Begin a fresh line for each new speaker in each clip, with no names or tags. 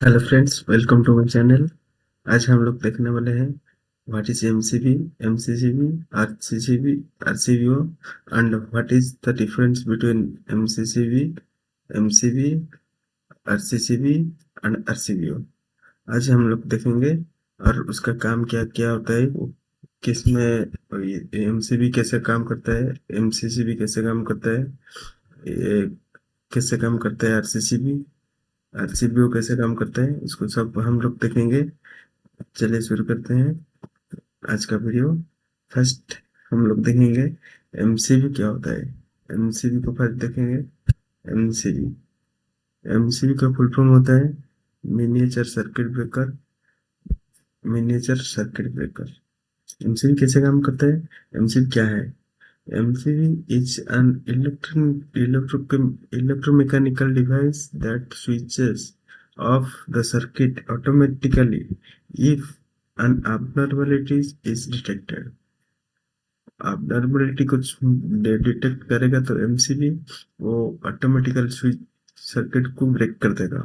Hello friends, welcome to my channel. आज हम लोग देखने वाले हैं what is MCB, MCCB, RCCB, RCBO and what is the difference between MCCB, MCB, RCCB and RCBO. आज हम लोग देखेंगे और उसका काम क्या क्या होता है, वो किसमें एमसीबी कैसे काम करता है, एमसीसीबी कैसे काम करता है, ये कैसे काम करता है आरसीसीबी, आरसीबीओ कैसे काम करता है, इसको सब हम लोग देखेंगे। चलिए शुरू करते हैं आज का वीडियो। फर्स्ट हम लोग देखेंगे एमसीबी क्या होता है। एमसीबी को फर्स्ट देखेंगे। एमसीबी एमसीबी का फुल फॉर्म होता है miniature circuit breaker. Miniature circuit breaker. MCB कैसे काम करता है, एमसीबी क्या है? MCB is an electromechanical device that switches off the circuit automatically if an abnormality is detected. abnormality कुछ डिटेक्ट करेगा तो एमसीबी वो ऑटोमेटिकल स्विच सर्किट को ब्रेक कर देगा।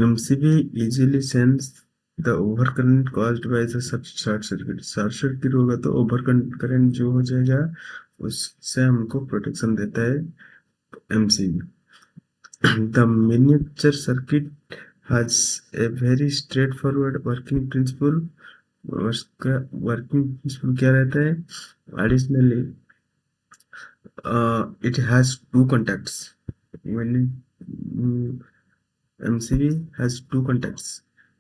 MCB easily sense the over current caused by the short circuit. Short circuit होगा तो over current जो हो जाएगा उससे हमको प्रोटेक्शन देता है MCB. The miniature circuit has a very straightforward working principle। उसका वर्किंग प्रिंसिपल क्या रहता है? Additionally it has two contacts. When MCB has two contacts,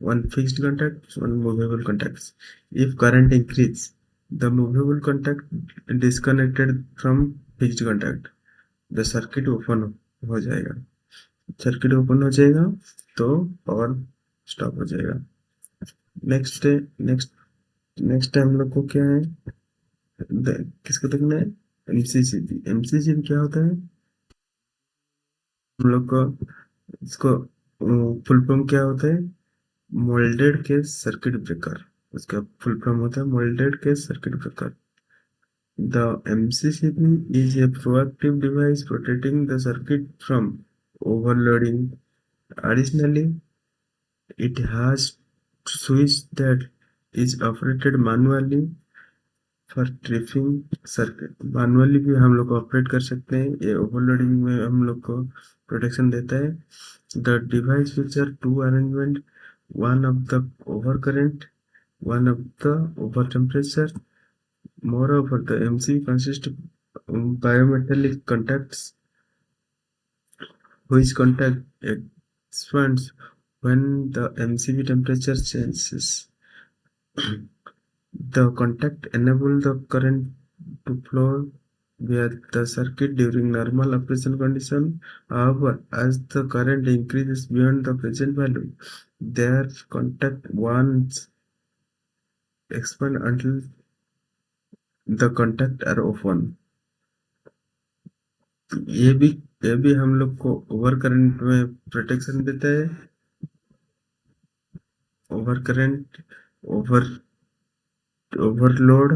one fixed contact, one movable contacts. If current increase, the movable contact disconnected from fixed contact, the circuit open हो जाएगा। Circuit open हो जाएगा तो power stop हो जाएगा। Next next next हम लोग को क्या है, किसको देखना है? एमसीसीबी। एमसीसीबी क्या होता है हम लोग को? इसको फुल फॉर्म क्या होता है? Moulded case circuit breaker. उसका फुल फॉर्म होता है moulded case circuit breaker. The MCCB is a proactive device protecting the circuit from overloading. Additionally, it has switch that is operated manually for tripping circuit। Manually भी हम लोग operate कर सकते हैं, ये ओवरलोडिंग में हम लोग को प्रोटेक्शन देता है। The device feature to arrangement, one of the overcurrent, one of the over temperature। Moreover, the MCB consists of biometallic contacts which contact expands when the MCB temperature changes. The contact enable the current to flow via the circuit during normal operation condition. However, as the current increases beyond the present value, their contact once expand until the contact are open। ये भी ये भी हम लोग को over current में protection देता है। Over current, over overload,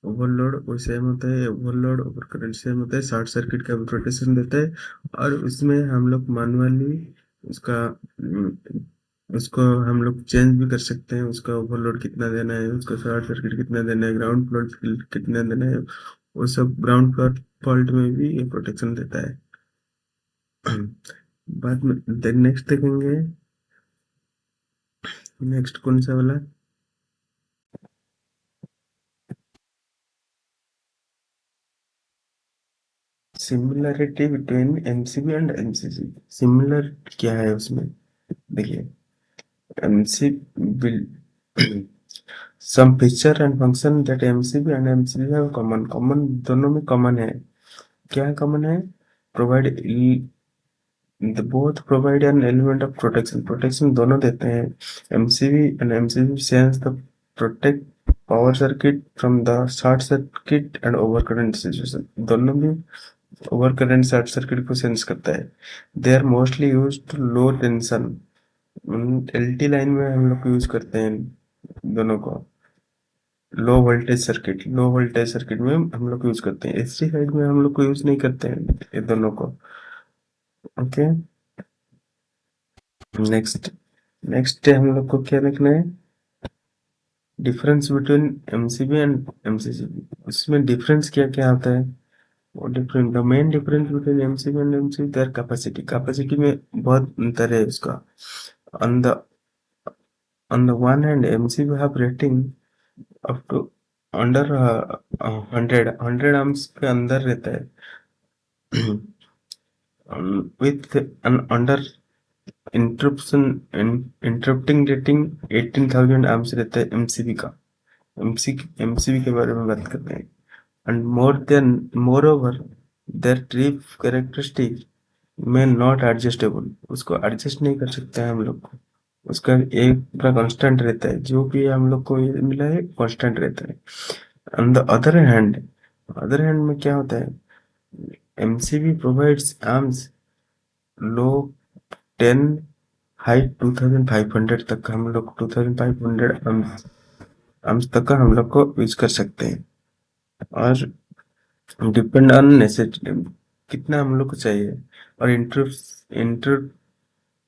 overload वो सेम होता है। ओवरलोड ओवर करंट सेम होता है। शॉर्ट सर्किट का भी प्रोटेक्शन देता है और उसमें हम लोग मैनुअली उसका उसको हम लोग चेंज भी कर सकते हैं। उसका ओवरलोड कितना देना है, उसका शॉर्ट सर्किट कितना देना है, ग्राउंड फॉल्ट कितना देना है, वो सब ग्राउंड फॉल्ट में भी ये प्रोटेक्शन देता है। बाद में नेक्स्ट देखेंगे। नेक्स्ट कौन सा वाला? Similarity between MCB and MCC. Similar क्या है उसमें? देखिए, MCB some feature and function that MCB and MCC have common. Common दोनों में कॉमन है। क्या कॉमन है? Provide both provide an element of protection. Protection दोनों देते हैं। MCB and MCC sense the protect power circuit from the short circuit and over current situation. दोनों में ओवर करंट शॉर्ट सर्किट को सेंस करता है। दे are mostly use to low tension. LT line में हम लोग यूज करते हैं दोनों को। लो वोल्टेज सर्किट में हम लोग यूज करते हैं। एसी साइड में हम लोग को यूज नहीं करते हैं ये दोनों को। ओके। नेक्स्ट नेक्स्ट हम लोग को क्या देखना है, difference between MCB and MCCB. उसमें डिफरेंस क्या क्या होता है, वो different, the main difference between MCB and MCB their capacity, capacity में बहुत अंतर है उसका। On the on the one hand MCB have rating up to under 100 आर्म्स के अंदर रहता है, with an under interruption interrupting rating 18,000 आर्म्स रहता है एमसीबी का। एमसीबी के बारे में बात करते हैं। And more over their trip characteristic में नॉट एडजस्टेबल, उसको एडजस्ट नहीं कर सकते हैं हम लोग को, उसका एक पूरा कांस्टेंट रहता है, जो भी हम लोग को ये मिला है कांस्टेंट रहता है। ऑन द अदर हैंड में क्या होता है, एमसीबी प्रोवाइड्स आर्म्स लो 10, हाई 2500 तक, हम लोग 2500 आर्म्स आर्म्स तक का हम लोग को यूज कर सकते हैं। और डिपेंड ऑन नेसेसिटी, कितना हम लोग को चाहिए। और इंटर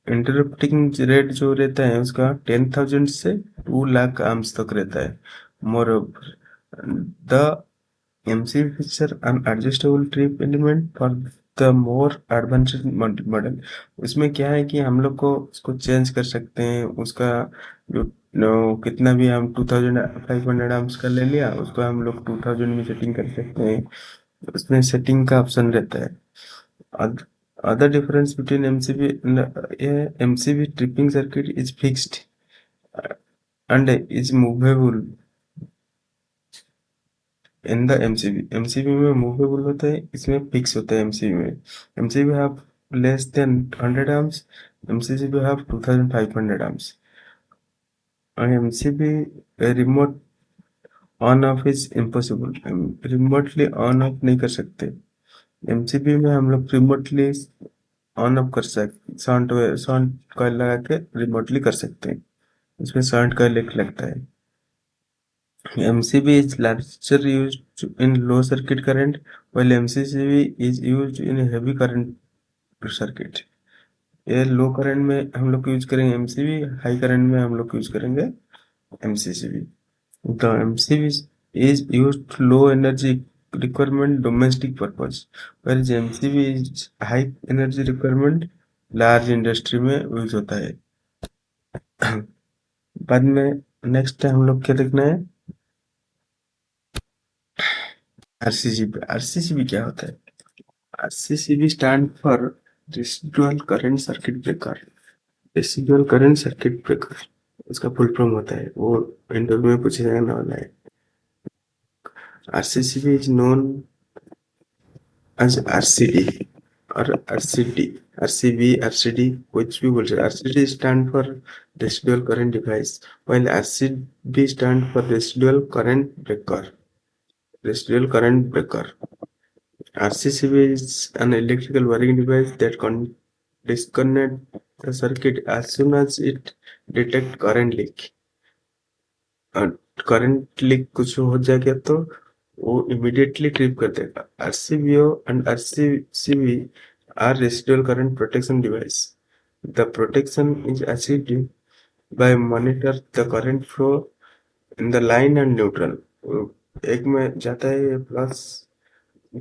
इंटरप्टिंग रेट जो रहता है उसका 10,000 से 2 लाख आर्म्स तक रहता है। More the MCB feature an adjustable trip element for the more advanced model. उसमें क्या है कि हम लोग को उसको चेंज कर सकते हैं, उसका जो कितना भी हम 2500 आर्म्स का ले लिया, उसको हम लोग 2000 में सेटिंग कर सकते हैं, उसमें सेटिंग का ऑप्शन रहता है। Other difference between MCB and MCB tripping circuit is fixed and is movable in the MCB। MCB में मूवेबल होता है, इसमें फिक्स होता है। MCB में MCB have less than 100 amps, MCB have 2500 amps। और MCB remote on off is impossible, remotely on off नहीं कर सकते। एमसीबी में हम लोग रिमोटली ऑन ऑफ कर सकते, साउंड कॉइल लगा के रिमोटली कर सकते हैं, इसमें साउंड कॉइल एक लगता है। MCB is larger used in low circuit current while MCCB is used in heavy current circuit। ये लो करंट में हम लोग यूज करेंगे MCB, हाई करंट में हम लोग यूज करेंगे MCCB। The MCB is used to low energy requirement domestic purpose, whereas MCB is high energy requirement large industry में यूज होता है। बाद में नेक्स्ट हम लोग क्या देखना है, आरसीसीबी क्या होता है। RCCB stand for residual current circuit breaker. Residual current circuit breaker उसका फुल फॉर्म होता है, वो इंटरव्यू में पूछा जाने वाला है। RCCB is known as RCD और आरसीडी, आरसीबी, आरसीडी कुछ भी बोल सकते। RCD stand for residual current device, while RCB stand for residual current breaker. Residual current breaker, RCCB is an electrical wiring device that can disconnect the circuit as soon as it detect current leak। और current leak कुछ हो जाएगा तो वो immediately trip कर देगा। RCBO and RCCB are residual current protection device। The protection is achieved by monitor the current flow in the line and neutral। एक में जाता है प्लस,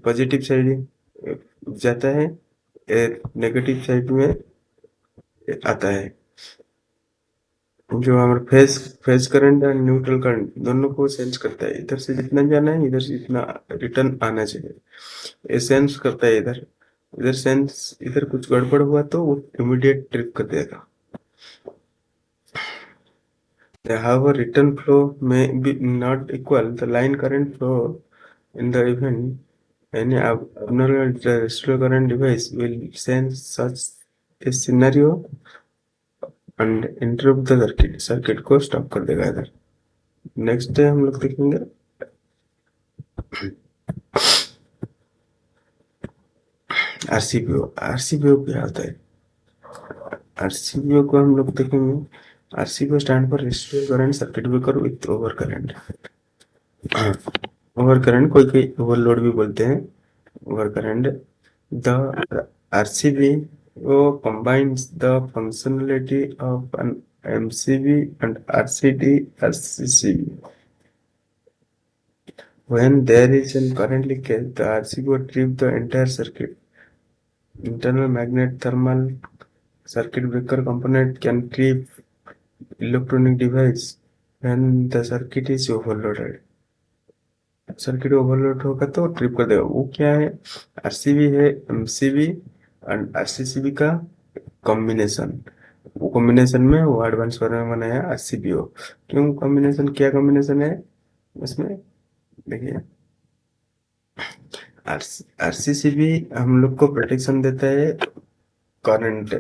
पॉजिटिव साइड जाता है, नेगेटिव साइड में आता है। जो हमारा फेज फेज करंट और न्यूट्रल करंट दोनों को सेंस करता है, इधर से जितना जाना है इधर से इतना रिटर्न आना चाहिए, ये सेंस करता है। इधर इधर सेंस, इधर कुछ गड़बड़ हुआ तो वो इमीडिएट ट्रिप कर देगा। However, return flow may be not equal the line current flow in the event any abnormal residual current device will sense such a scenario and interrupt the circuit को stop कर देगा इधर। Next day हम लोग देखेंगे आरसीबीओ। आरसीबीओ क्या होता है, आरसीबीओ को हम लोग देखेंगे। RCBO stand for resistive current circuit breaker with over current. Over current कोई कोई ओवरलोड भी बोलते हैं, ओवर करंट। द आरसीबी वो combines the functionality of an MCB and RCD RCCB. When there is a current leakage, the RCB will trip the entire circuit. Internal magnet thermal circuit breaker component can trip electronic device when the circuit is overloaded. Circuit overload होगा तो trip कर देगा। वो क्या है? RCB है, MCB and RCCB का combination. वो कॉम्बिनेशन में वो एडवांस वर्जन में बनाया आरसीबीओ। क्यों कॉम्बिनेशन, क्या कॉम्बिनेशन है उसमें? देखिए, आरसीसीबी हम लोग को प्रोटेक्शन देता है करंट,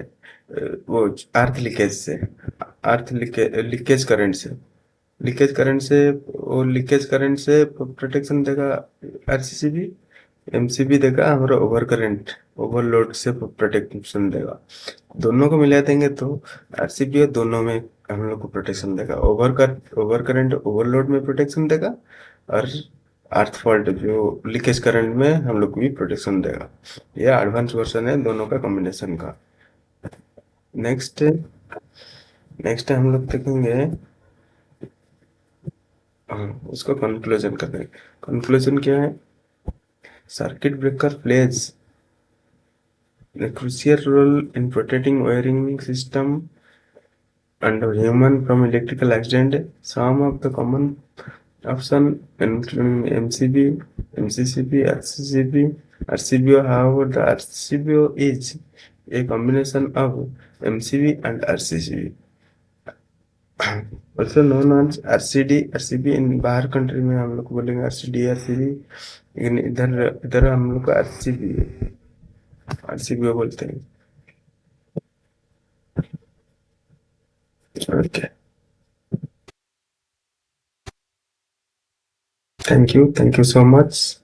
वो अर्थ लीकेज से, अर्थ लीकेज करंट से, लीकेज करंट से, वो लीकेज करंट से प्रोटेक्शन देगा आरसीसीबी। एमसीबी देगा हमारा ओवर करंट, ओवरलोड से प्रोटेक्शन देगा। दोनों को मिला देंगे तो आरसीबी दोनों में हम लोग को प्रोटेक्शन देगा। ओवर करंट ओवरलोड में प्रोटेक्शन देगा, और अर्थ फॉल्ट जो लीकेज करंट में हम लोग को भी प्रोटेक्शन देगा। ये एडवांस वर्जन है दोनों का कॉम्बिनेशन का। नेक्स्ट नेक्स्ट हम लोग देखेंगे, हाँ, उसको कंक्लूजन कर देंगे। कंक्लूजन क्या है? Circuit breaker plays a crucial role in protecting wiring system and human from electrical accident. Some of the common option including MCB, MCCB, RCCB, RCBO. However, the RCBO is a combination of MCB and RCCB. Also known as RCD, RCB इन बाहर country में हम लोग बोलेंगे RCD, RCB, लेकिन इधर इधर हम लोग को RCBO बोलते हैं। Okay. Thank you so much.